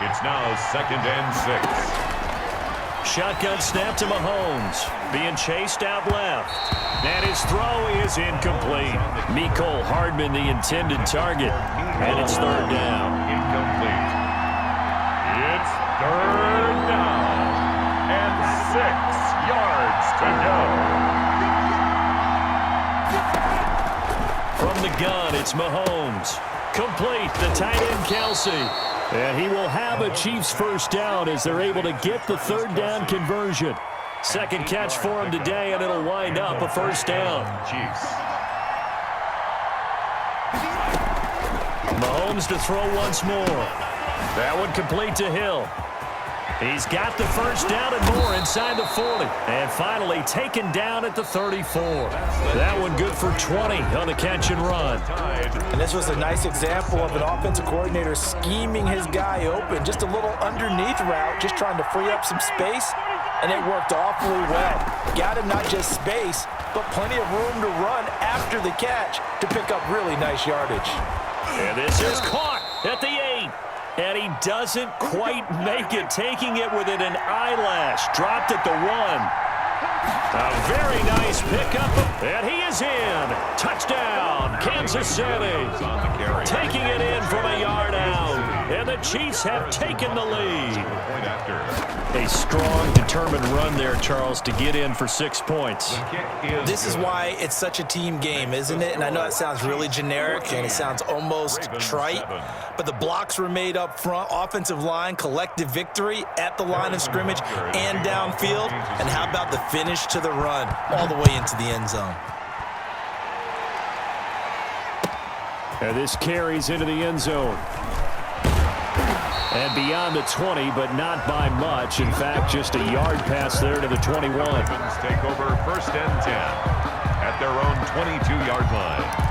It's now 2nd and 6. Shotgun snap to Mahomes. Being chased out left. And his throw is incomplete. Mecole Hardman, the intended target. And it's 3rd down. Incomplete. It's 3rd down. And 6 yards to go. From the gun, it's Mahomes. Complete, the tight end, Kelsey. And he will have a Chiefs 1st down as they're able to get the 3rd down conversion. 2nd catch for him today, and it'll wind up a 1st down. Chiefs. Mahomes to throw once more. That one complete to Hill. He's got the 1st down and more inside the 40. And finally taken down at the 34. That one good for 20 on the catch and run. And this was a nice example of an offensive coordinator scheming his guy open. Just a little underneath route, just trying to free up some space. And it worked awfully well. Got him not just space, but plenty of room to run after the catch to pick up really nice yardage. And this is caught at the 8. And he doesn't quite make it, taking it within an eyelash. Dropped at the 1. A very nice pickup, and he is in. Touchdown, Kansas City. Taking it in from a yard out. And the Chiefs have taken the lead. A strong, determined run there, Charles, to get in for 6 points. This is why it's such a team game, isn't it? And I know it sounds really generic and it sounds almost trite, but the blocks were made up front, offensive line, collective victory at the line of scrimmage and downfield. And how about the finish to the run all the way into the end zone? And this carries into the end zone. And beyond the 20, but not by much. In fact, just a yard pass there to the 21. Take over 1st and 10 at their own 22-yard line.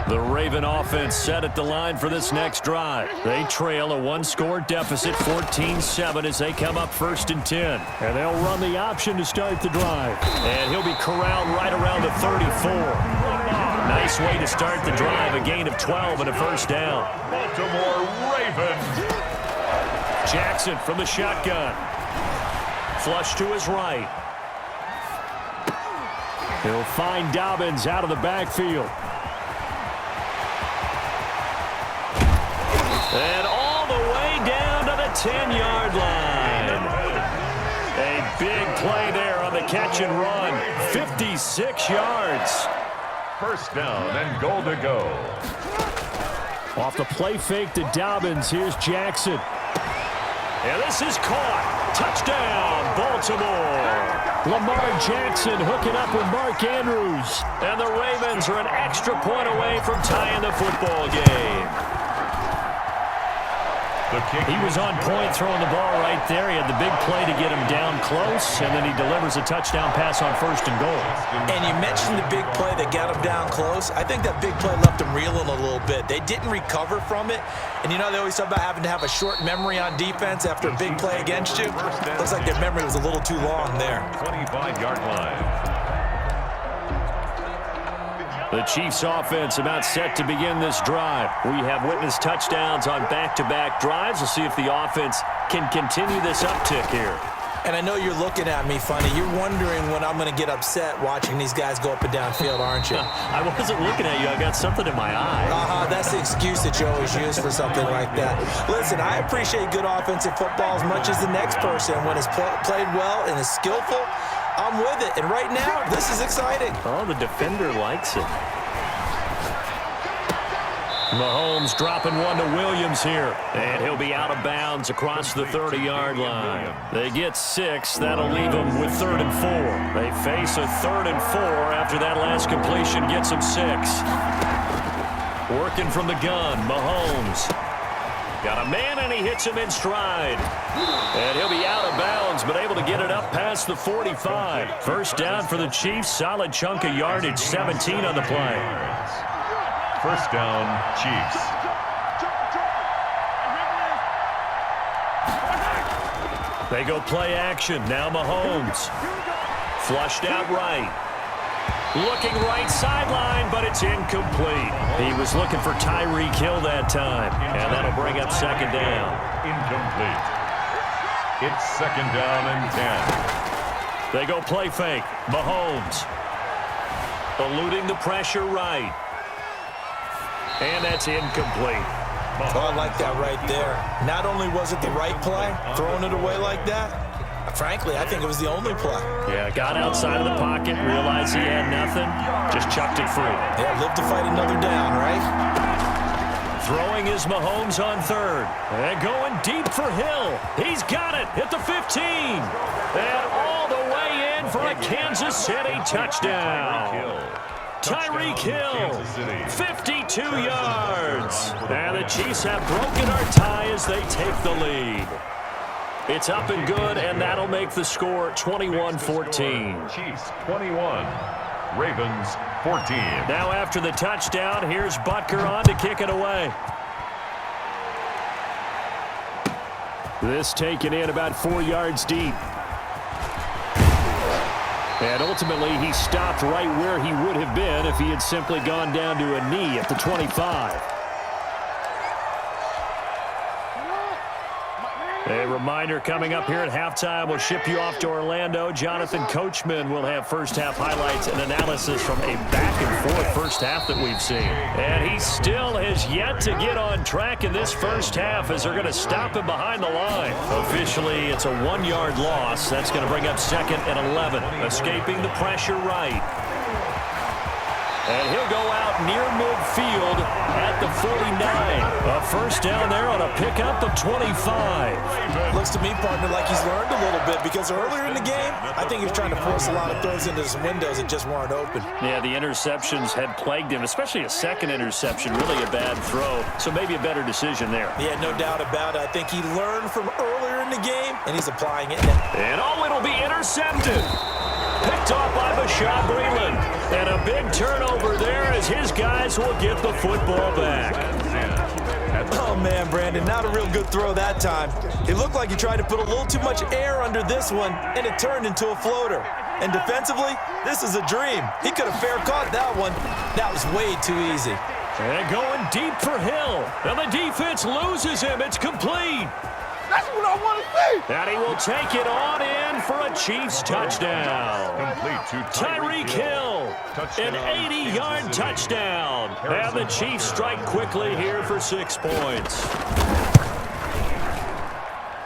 The Raven offense set at the line for this next drive. They trail a 1-score deficit, 14-7, as they come up 1st and 10. And they'll run the option to start the drive. And he'll be corralled right around the 34. Nice way to start the drive, a gain of 12 and a 1st down. Baltimore Ravens. Jackson from the shotgun. Flush to his right. He'll find Dobbins out of the backfield. And all the way down to the 10-yard line. A big play there on the catch and run. 56 yards. 1st down and goal to go. Off the play fake to Dobbins, here's Jackson. And this is caught. Touchdown, Baltimore. Lamar Jackson hooking up with Mark Andrews. And the Ravens are an extra point away from tying the football game. He was on point throwing the ball right there. He had the big play to get him down close, and then he delivers a touchdown pass on 1st and goal. And you mentioned the big play that got him down close. I think that big play left him reeling a little bit. They didn't recover from it. And you know, they always talk about having to have a short memory on defense after a big play against you. Looks like their memory was a little too long there. 25-yard line. The Chiefs offense about set to begin this drive. We have witnessed touchdowns on back-to-back drives. We'll see if the offense can continue this uptick here. And I know you're looking at me funny. You're wondering when I'm going to get upset watching these guys go up and down field, aren't you? I wasn't looking at you. I got something in my eye. That's the excuse that you always use for something like that. Listen, I appreciate good offensive football as much as the next person. When it's played well and is skillful, I'm with it. And right now, this is exciting. Oh, the defender likes it. Mahomes dropping one to Williams here. And he'll be out of bounds across the 30-yard line. They get 6. That'll leave them with 3rd and 4. They face a 3rd and 4 after that last completion gets them 6. Working from the gun, Mahomes. Got a man, and he hits him in stride. And he'll be out of bounds, but able to get it up past the 45. 1st down for the Chiefs. Solid chunk of yardage, 17 on the play. 1st down, Chiefs. They go play action. Now Mahomes. Flushed out right. Looking right sideline, but it's incomplete. He was looking for Tyreek Hill that time, and that'll bring up second down. Incomplete. It's second down and 10. They go play fake. Mahomes. Eluding the pressure right. And that's incomplete. Oh, I like that right there. Not only was it the right play, throwing it away like that, frankly, I think it was the only play. Yeah, got outside of the pocket, realized he had nothing, just chucked it free. Yeah, live to fight another down, right? Throwing is Mahomes on third. And going deep for Hill. He's got it at the 15. And all the way in for a Kansas City touchdown. Tyreek Hill, 52 yards. And the Chiefs have broken our tie as they take the lead. It's up and good, and that'll make the score 21-14. Chiefs 21, Ravens 14. Now after the touchdown, here's Butker on to kick it away. This taken in about 4 yards deep. And ultimately, he stopped right where he would have been if he had simply gone down to a knee at the 25. A reminder coming up here at halftime. We'll ship you off to Orlando. Jonathan Coachman will have first-half highlights and analysis from a back-and-forth first half that we've seen. And he still has yet to get on track in this first half as they're going to stop him behind the line. Officially, it's a 1-yard loss. That's going to bring up second and 11. Escaping the pressure right. And he'll go out near midfield at the 49. A first down there on a pickup of 25. Looks to me, partner, like he's learned a little bit because earlier in the game, I think he was trying to force a lot of throws into some windows that just weren't open. Yeah, the interceptions had plagued him, especially a second interception, really a bad throw. So maybe a better decision there. Yeah, no doubt about it. I think he learned from earlier in the game, and he's applying it now. And it'll be intercepted. Picked off by Bashaud Breeland. And a big turnover there as his guys will get the football back. Oh, man, Brandon, not a real good throw that time. It looked like he tried to put a little too much air under this one, and it turned into a floater. And defensively, this is a dream. He could have fair caught that one. That was way too easy. And going deep for Hill. And the defense loses him. It's complete. That's what I want to see. And he will take it on in for a Chiefs touchdown. Complete to Tyreek Hill, an 80-yard touchdown. And the Chiefs strike quickly here for 6 points.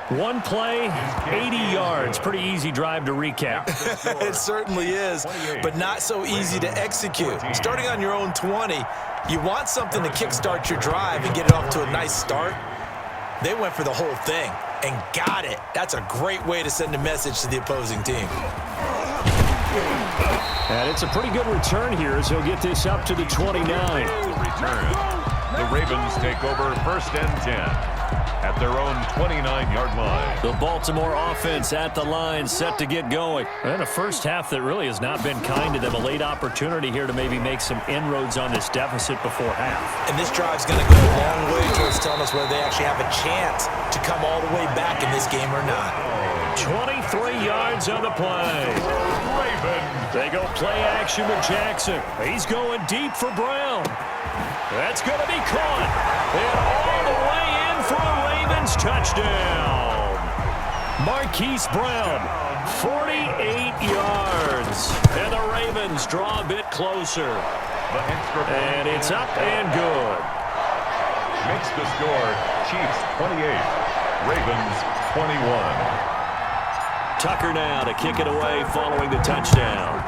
One play, 80 yards. Pretty easy drive to recap. It certainly is, but not so easy to execute. Starting on your own 20, you want something to kickstart your drive and get it off to a nice start. They went for the whole thing and got it. That's a great way to send a message to the opposing team. And it's a pretty good return here as he'll get this up to the 29. Return. The Ravens take over first and 10 at their own 29-yard line. The Baltimore offense at the line, set to get going. And a first half that really has not been kind to them. A late opportunity here to maybe make some inroads on this deficit before half. And this drive's going to go a long way towards telling us whether they actually have a chance to come all the way back in this game or not. 23 yards on the play. Ravens. They go play action with Jackson. He's going deep for Brown. That's going to be caught. And all the way in for a Ravens touchdown. Marquise Brown, 48 yards. And the Ravens draw a bit closer. And it's up and good. Makes the score Chiefs 28, Ravens 21. Tucker now to kick it away following the touchdown.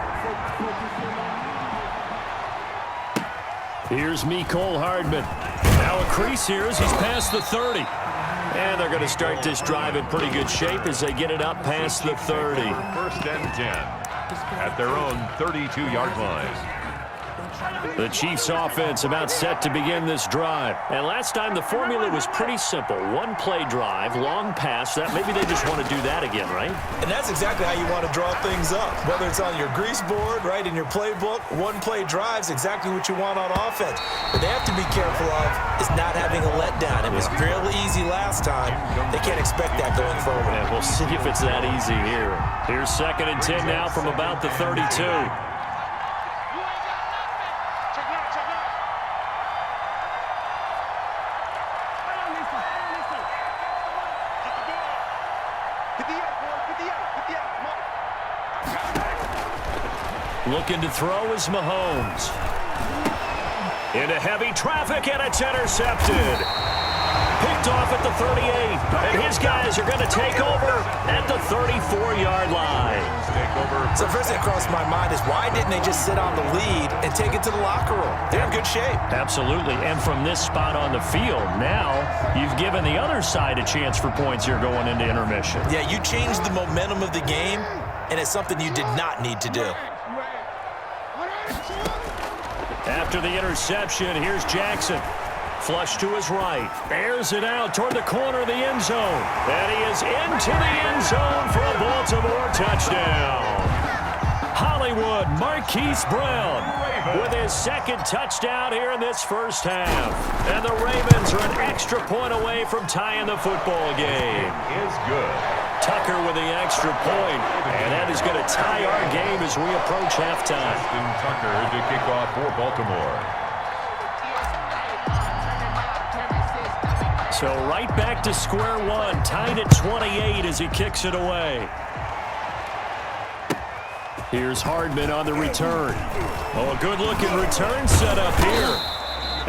Here's Mecole Hardman. Now a crease here as he's past the 30. And they're going to start this drive in pretty good shape as they get it up past the 30. First and 10 at their own 32-yard line. The Chiefs offense about set to begin this drive. And last time the formula was pretty simple. One play drive, long pass. That maybe they just want to do that again, right? And that's exactly how you want to draw things up. Whether it's on your grease board, right, in your playbook, one play drive's exactly what you want on offense. What they have to be careful of is not having a letdown. It was fairly easy last time. They can't expect that going forward. And we'll see if it's that easy here. Here's 2nd and 10 now from about the 32. Looking to throw is Mahomes. Into heavy traffic, and it's intercepted. Picked off at the 38, and his guys are going to take over at the 34-yard line. So first thing that crossed my mind is why didn't they just sit on the lead and take it to the locker room? They're in good shape. Absolutely, and from this spot on the field, now you've given the other side a chance for points here going into intermission. Yeah, you changed the momentum of the game, and it's something you did not need to do. After the interception, here's Jackson. Flush to his right. Airs it out toward the corner of the end zone. And he is into the end zone for a Baltimore touchdown. Hollywood Marquise Brown with his 2nd touchdown here in this first half. And the Ravens are an extra point away from tying the football game. Is good. Tucker with the extra point, and that is going to tie our game as we approach halftime. Tucker to kick off for Baltimore. So right back to square one, tied at 28 as he kicks it away. Here's Hardman on the return. Oh, a good-looking return set up here.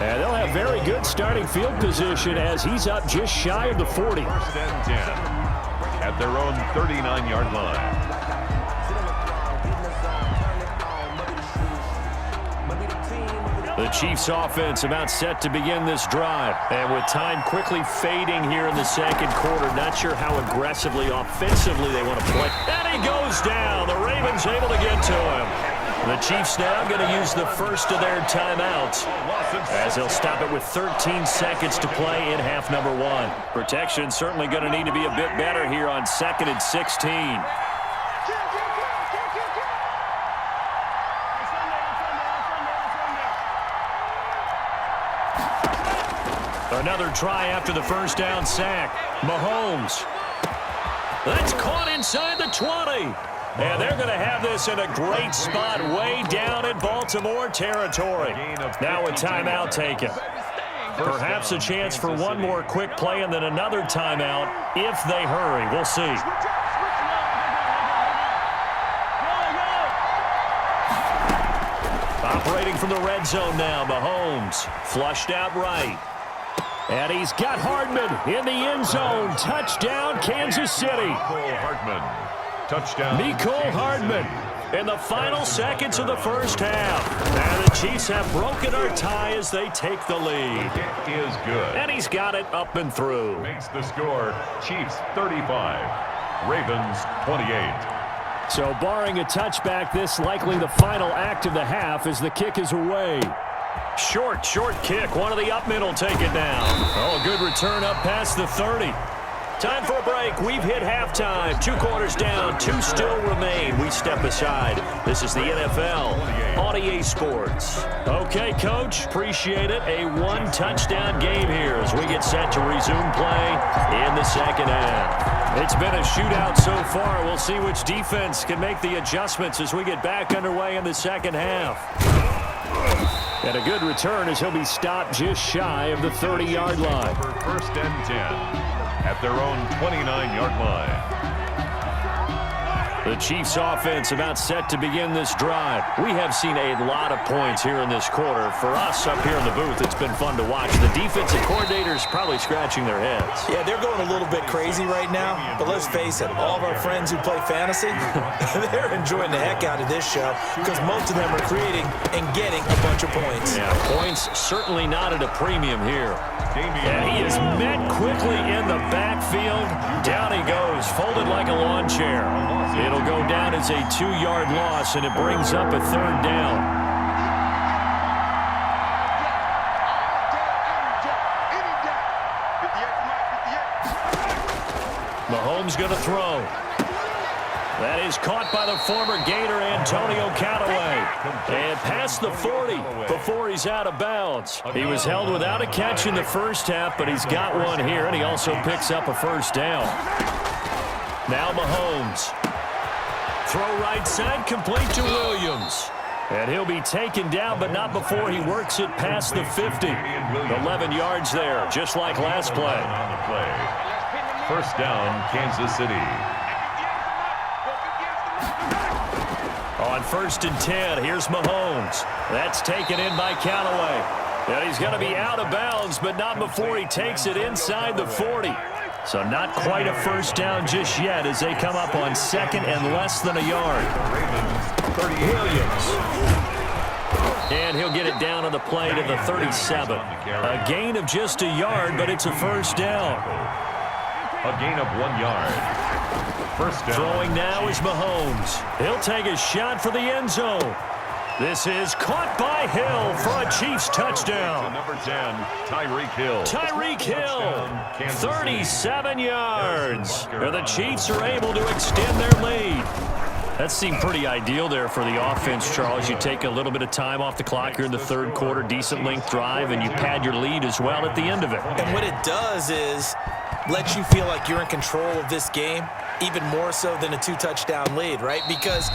And they'll have very good starting field position as he's up just shy of the 40. 1st and 10. At their own 39-yard line. The Chiefs offense about set to begin this drive. And with time quickly fading here in the 2nd quarter, not sure how aggressively, offensively they want to play. And he goes down. The Ravens able to get to him. The Chiefs now going to use the first of their timeouts as they'll stop it with 13 seconds to play in half number 1. Protection certainly going to need to be a bit better here on 2nd and 16. Another try after the first down sack. Mahomes. That's caught inside the 20. And they're going to have this in a great spot way down in Baltimore territory. Now a timeout taken. Perhaps a chance for one more quick play and then another timeout if they hurry. We'll see. Operating from the red zone now, Mahomes. Flushed out right. And he's got Hardman in the end zone. Touchdown, Kansas City. Hardman. Touchdown. Mecole Hardman in the final seconds of the first half. And the Chiefs have broken our tie as they take the lead. It is good. And he's got it up and through. Makes the score Chiefs 35, Ravens 28. So barring a touchback, this likely the final act of the half as the kick is away. Short kick. One of the up men will take it down. Oh, good return up past the 30. Time for a break. We've hit halftime. 2 quarters down. 2 still remain. We step aside. This is the NFL on EA Sports. Okay, Coach. Appreciate it. A 1-touchdown game here as we get set to resume play in the 2nd half. It's been a shootout so far. We'll see which defense can make the adjustments as we get back underway in the 2nd half. And a good return as he'll be stopped just shy of the 30-yard line. For 1st and 10. At their own 29-yard line. The Chiefs offense about set to begin this drive. We have seen a lot of points here in this quarter. For us up here in the booth, it's been fun to watch. The defensive coordinators probably scratching their heads. Yeah, they're going a little bit crazy right now. But let's face it, all of our friends who play fantasy, they're enjoying the heck out of this show because most of them are creating and getting a bunch of points. Yeah, points certainly not at a premium here. And he is met quickly in the backfield. Down he goes, folded like a lawn chair. It'll go down as a 2-yard loss, and it brings up a 3rd down. Mahomes going to throw. That is caught by the former Gator Antonio Callaway. And past the 40 before he's out of bounds. He was held without a catch in the first half, but he's got one here, and he also picks up a first down. Now Mahomes. Throw right side, complete to Williams. And he'll be taken down, but not before he works it past the 50. 11 yards there, just like last play. First down, Kansas City. On 1st and 10, here's Mahomes. That's taken in by Callaway. And he's going to be out of bounds, but not before he takes it inside the 40. So not quite a first down just yet as they come up on 2nd and less than a yard. Williams. And he'll get it down on the play to the 37. A gain of just a yard, but it's a first down. A gain of 1 yard. First down. Throwing now is Mahomes. He'll take a shot for the end zone. This is caught by Hill for a Chiefs touchdown. Number 10, Tyreek Hill. Tyreek Hill, 37 yards. And the Chiefs are able to extend their lead. That seemed pretty ideal there for the offense, Charles. You take a little bit of time off the clock here in the third quarter, decent length drive, and you pad your lead as well at the end of it. And what it does is let you feel like you're in control of this game, even more so than a 2-touchdown lead, right? Because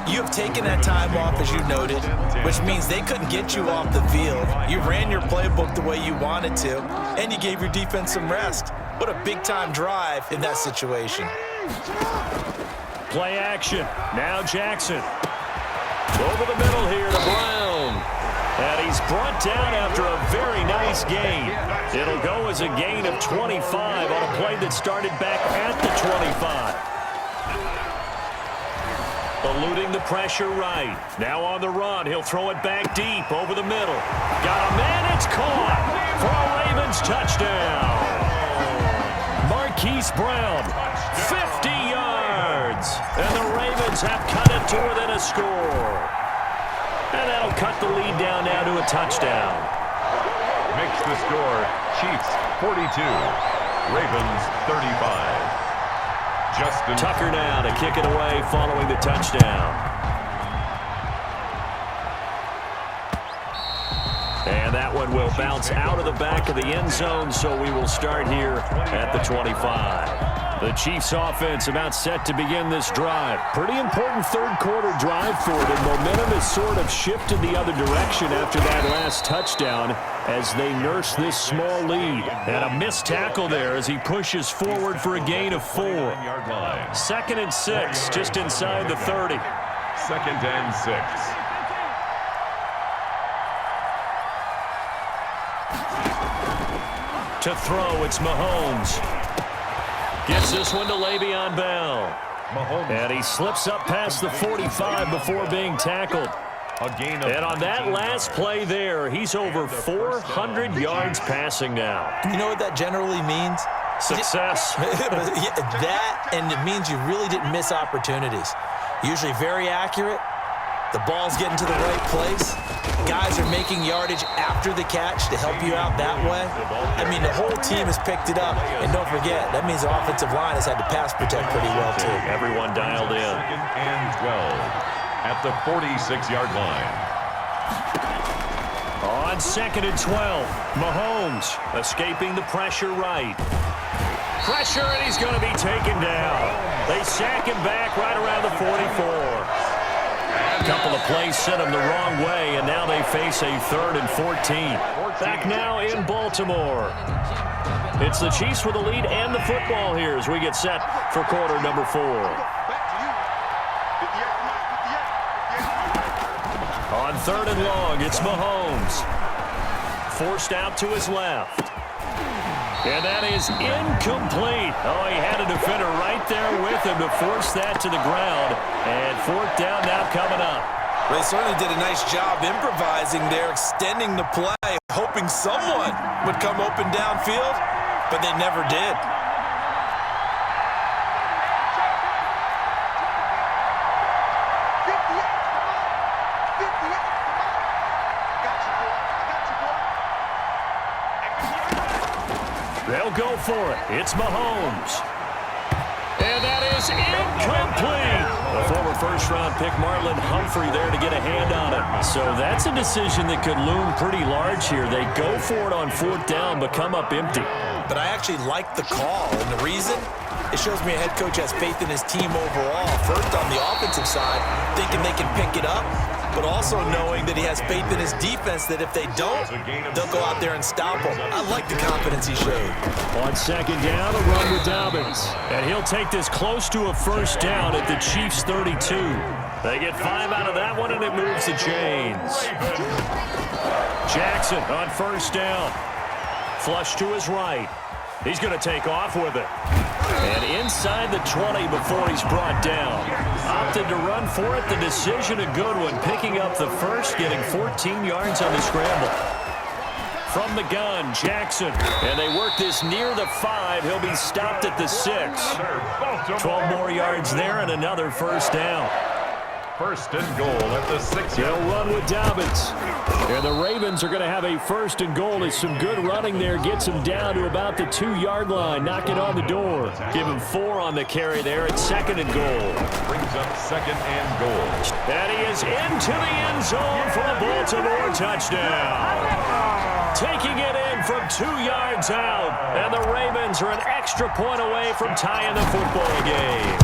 you have taken that time off, as you noted, which means they couldn't get you off the field. You ran your playbook the way you wanted to, and you gave your defense some rest. What a big-time drive in that situation. Play action. Now Jackson. Over the middle here to Brown. And he's brought down after a very nice gain. It'll go as a gain of 25 on a play that started back at the 25. Eluding the pressure right. Now on the run. He'll throw it back deep over the middle. Got a man. It's caught for a Ravens touchdown. Marquise Brown, 50 yards. And the Ravens have cut it to within a score. And that'll cut the lead down now to a touchdown. Makes the score Chiefs 42, Ravens 35. Justin Tucker now to kick it away following the touchdown. And that one will bounce out of the back of the end zone, so we will start here at the 25. The Chiefs offense about set to begin this drive. Pretty important third quarter drive for them. Momentum has sort of shifted the other direction after that last touchdown as they nurse this small lead. And a missed tackle there as he pushes forward for a gain of 4. 2nd and 6, just inside the 30. 2nd and 6. To throw, it's Mahomes. Gets this one to Le'Veon Bell. Mahomes. And he slips up past the 45 before being tackled. And on that last play there, he's over 400 yards passing now. You know what that generally means? Success. That, and it means you really didn't miss opportunities. Usually very accurate. The ball's getting to the right place. Guys are making yardage after the catch to help you out that way. I mean, the whole team has picked it up. And don't forget, that means the offensive line has had to pass protect pretty well, too. Everyone dialed in. 2nd and 12 at the 46-yard line. On 2nd and 12, Mahomes escaping the pressure right. Pressure, and he's going to be taken down. They sack him back right around the 44. A couple of plays sent him the wrong way, and now they face a 3rd and 14. Back now in Baltimore. It's the Chiefs with the lead and the football here as we get set for quarter number 4. On 3rd and long, it's Mahomes. Forced out to his left. And that is incomplete. Oh, he had a defender right there with him to force that to the ground. And 4th down now coming up. They certainly did a nice job improvising there, extending the play, hoping someone would come open downfield, but they never did. They'll go for it. It's Mahomes. first-round pick Marlon Humphrey there to get a hand on it. So that's a decision that could loom pretty large here. They go for it on 4th down, but come up empty. But I actually like the call, and the reason? It shows me a head coach has faith in his team overall. First, on the offensive side, thinking they can pick it up, but also knowing that he has faith in his defense that if they don't, they'll go out there and stop him. I like the confidence he showed. On 2nd down, a run with Dobbins. And he'll take this close to a first down at the Chiefs' 32. They get 5 out of that one, and it moves the chains. Jackson on 1st down. Flush to his right. He's going to take off with it. And inside the 20 before he's brought down. Opted to run for it. The decision a good one. Picking up the first, getting 14 yards on the scramble. From the gun, Jackson. And they work this near the 5. He'll be stopped at the 6. 12 more yards there and another first down. 1st and goal at the 6. They'll run with Dobbins. And the Ravens are going to have a 1st and goal as some good running there gets him down to about the 2-yard line, knocking on the door. Give him 4 on the carry there at 2nd and goal. Brings up 2nd and goal. And he is into the end zone for a Baltimore touchdown. Taking it in from 2 yards out. And the Ravens are an extra point away from tying the football game.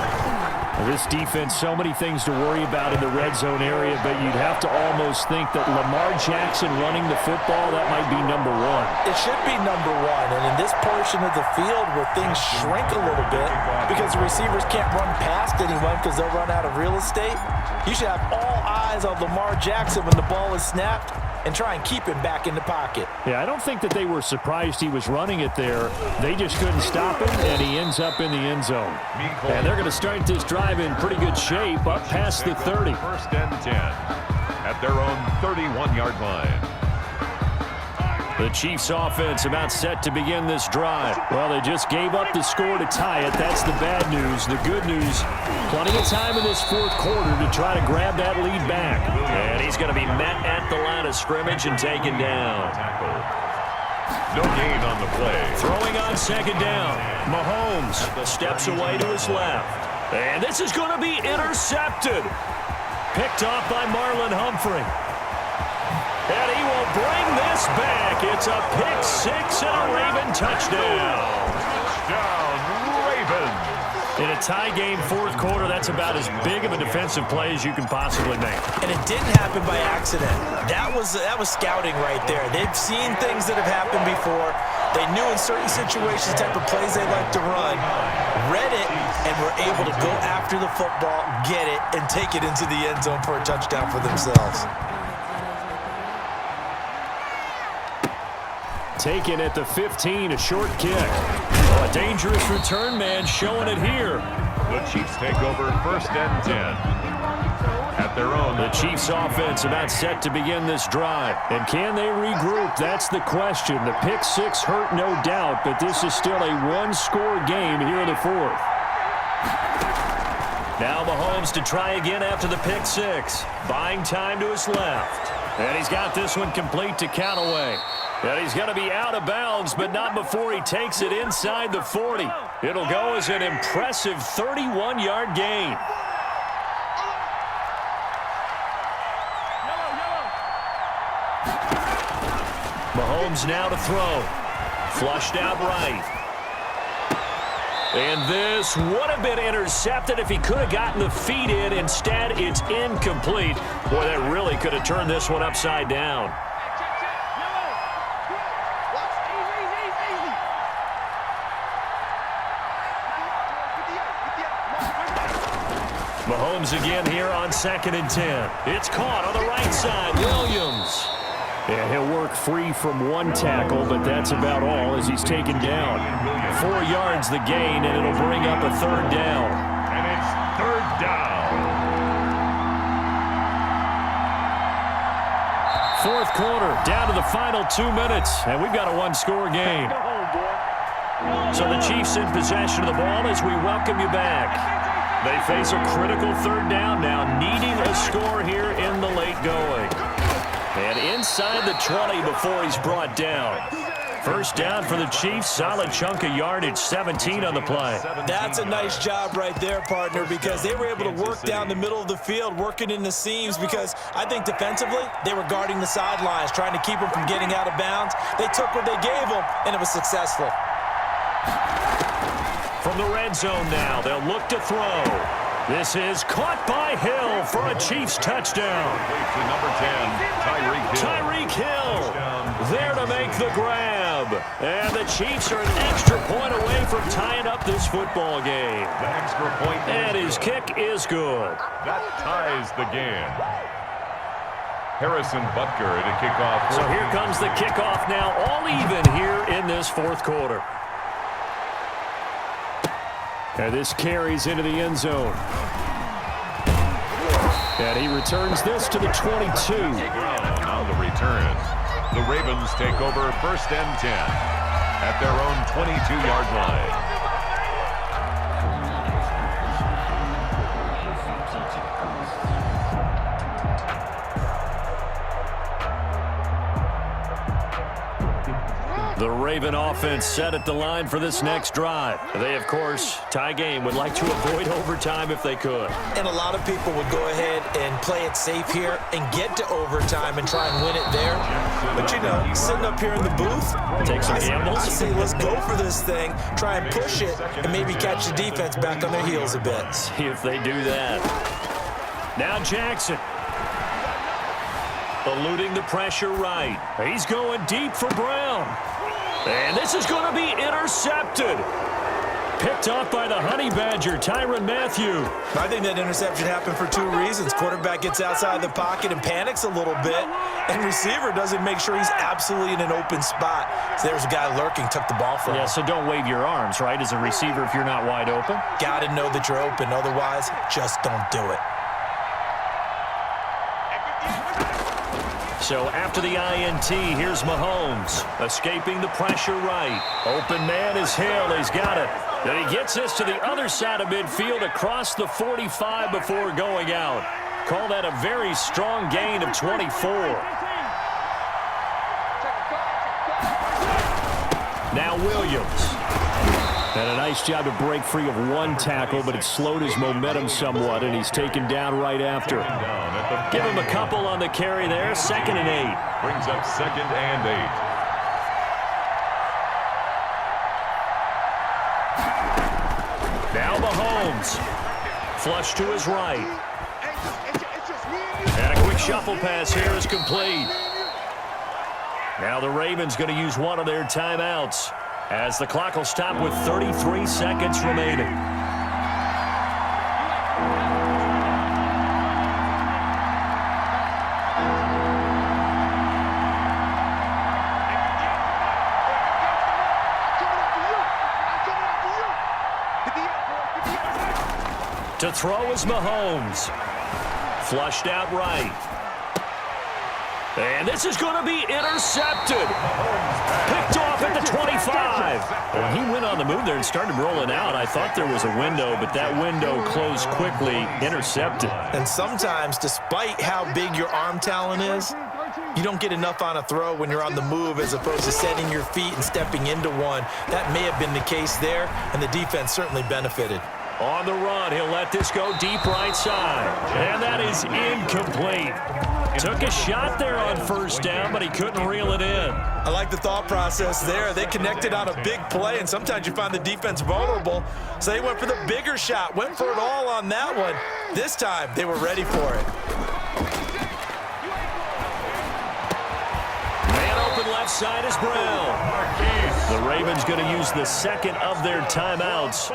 This defense, so many things to worry about in the red zone area, but you'd have to almost think that Lamar Jackson running the football, that might be number 1. It should be number 1, and in this portion of the field where things shrink a little bit because the receivers can't run past anyone because they'll run out of real estate, you should have all eyes on Lamar Jackson when the ball is snapped and try and keep him back in the pocket. Yeah, I don't think that they were surprised he was running it there. They just couldn't stop him, and he ends up in the end zone. And they're going to start this drive in pretty good shape up past the 30. 1st and 10 at their own 31-yard line. The Chiefs offense about set to begin this drive. Well, they just gave up the score to tie it. That's the bad news. The good news, plenty of time in this 4th quarter to try to grab that lead back. And he's going to be met at the line of scrimmage and taken down. No gain on the play. Throwing on 2nd down. Mahomes steps away to his left. And this is going to be intercepted. Picked off by Marlon Humphrey. And he will bring this back. It's a pick 6 and a Raven touchdown. Touchdown, Ravens. In a tie game 4th quarter, that's about as big of a defensive play as you can possibly make. And it didn't happen by accident. That was scouting right there. They've seen things that have happened before. They knew in certain situations the type of plays they like to run, read it, and were able to go after the football, get it, and take it into the end zone for a touchdown for themselves. Taken at the 15, a short kick. Oh, a dangerous return man showing it here. The Chiefs take over 1st and 10 at their own. The Chiefs offense about set to begin this drive. And can they regroup? That's the question. The pick 6 hurt, no doubt, but this is still a 1-score game here in the 4th. Now Mahomes to try again after the pick 6. Buying time to his left. And he's got this one complete to Callaway. And he's going to be out of bounds, but not before he takes it inside the 40. It'll go as an impressive 31-yard gain. Mahomes now to throw. Flushed out right. And this would have been intercepted if he could have gotten the feet in. Instead, it's incomplete. Boy, that really could have turned this one upside down. Mahomes again here on 2nd and 10. It's caught on the right side. Williams. And he'll work free from 1 tackle, but that's about all as he's taken down. 4 yards the gain, and it'll bring up a 3rd down. And it's 3rd down. 4th quarter, down to the final 2 minutes, and we've got a 1-score game. So the Chiefs in possession of the ball as we welcome you back. They face a critical 3rd down now, needing a score here in the late going. And inside the 20 before he's brought down. First down for the Chiefs. Solid chunk of yardage, 17 on the play. That's a nice job right there, partner, because they were able to work down the middle of the field, working in the seams, because I think defensively they were guarding the sidelines, trying to keep them from getting out of bounds. They took what they gave them, and it was successful. From the red zone now, they'll look to throw. This is caught by Hill for a Chiefs touchdown. Number 10, Tyreek Hill there to make the grab. And the Chiefs are an extra point away from tying up this football game. The extra point. And his kick is good. That ties the game. Harrison Butker to kick off. So here comes the kickoff now, all even here in this fourth quarter. And this carries into the end zone. And he returns this to the 22. Now the return. The Ravens take over first and 10 at their own 22-yard line. The Raven offense set at the line for this next drive. They, of course, tie game, would like to avoid overtime if they could. And a lot of people would go ahead and play it safe here and get to overtime and try and win it there. But, you know, sitting up here in the booth, take some gambles. I say let's go for this thing, try and push it, and maybe catch the defense back on their heels a bit. See if they do that. Now Jackson. Eluding the pressure right. He's going deep for Brown. And this is going to be intercepted. Picked off by the Honey Badger, Tyrann Mathieu. I think that interception happened for two reasons. Quarterback gets outside the pocket and panics a little bit, and receiver doesn't make sure he's absolutely in an open spot. So there's a guy lurking, took the ball from him. Yeah, so don't wave your arms, right, as a receiver if you're not wide open. Got to know that you're open. Otherwise, just don't do it. So after the INT, here's Mahomes, escaping the pressure right. Open man is Hill. He's got it. Then he gets this to the other side of midfield across the 45 before going out. Call that a very strong gain of 24. Now Williams. And a nice job to break free of one tackle, but it slowed his momentum somewhat, and he's taken down right after. Give him a couple on the carry there. 2nd and 8. Brings up 2nd and 8. Now Mahomes. Flush to his right. And a quick shuffle pass here is complete. Now the Ravens going to use one of their timeouts, as the clock will stop with 33 seconds remaining. To throw is Mahomes. Flushed out right. And this is going to be intercepted. Picked off at the 25. When he went on the move there and started rolling out, I thought there was a window, but that window closed quickly. Intercepted. And sometimes, despite how big your arm talent is, you don't get enough on a throw when you're on the move as opposed to setting your feet and stepping into one. That may have been the case there, and the defense certainly benefited. On the run, he'll let this go deep right side. And that is incomplete. Took a shot there on first down, but he couldn't reel it in. I like the thought process there. They connected on a big play, and sometimes you find the defense vulnerable. So they went for the bigger shot, went for it all on that one. This time, they were ready for it. Man open left side is Brown. The Ravens going to use the second of their timeouts,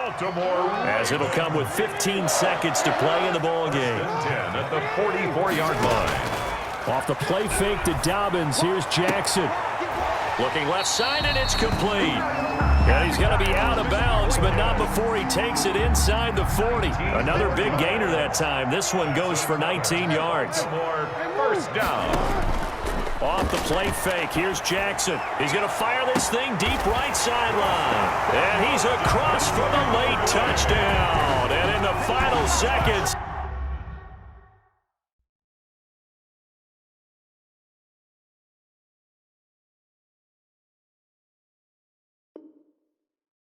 as it'll come with 15 seconds to play in the ball game. 10 at the 44-yard line. Off the play fake to Dobbins, here's Jackson. Looking left side, and it's complete. And he's going to be out of bounds, but not before he takes it inside the 40. Another big gainer that time. This one goes for 19 yards. First down. Off the play fake, here's Jackson. He's going to fire this thing deep right sideline. And he's across for the late touchdown. And in the final seconds,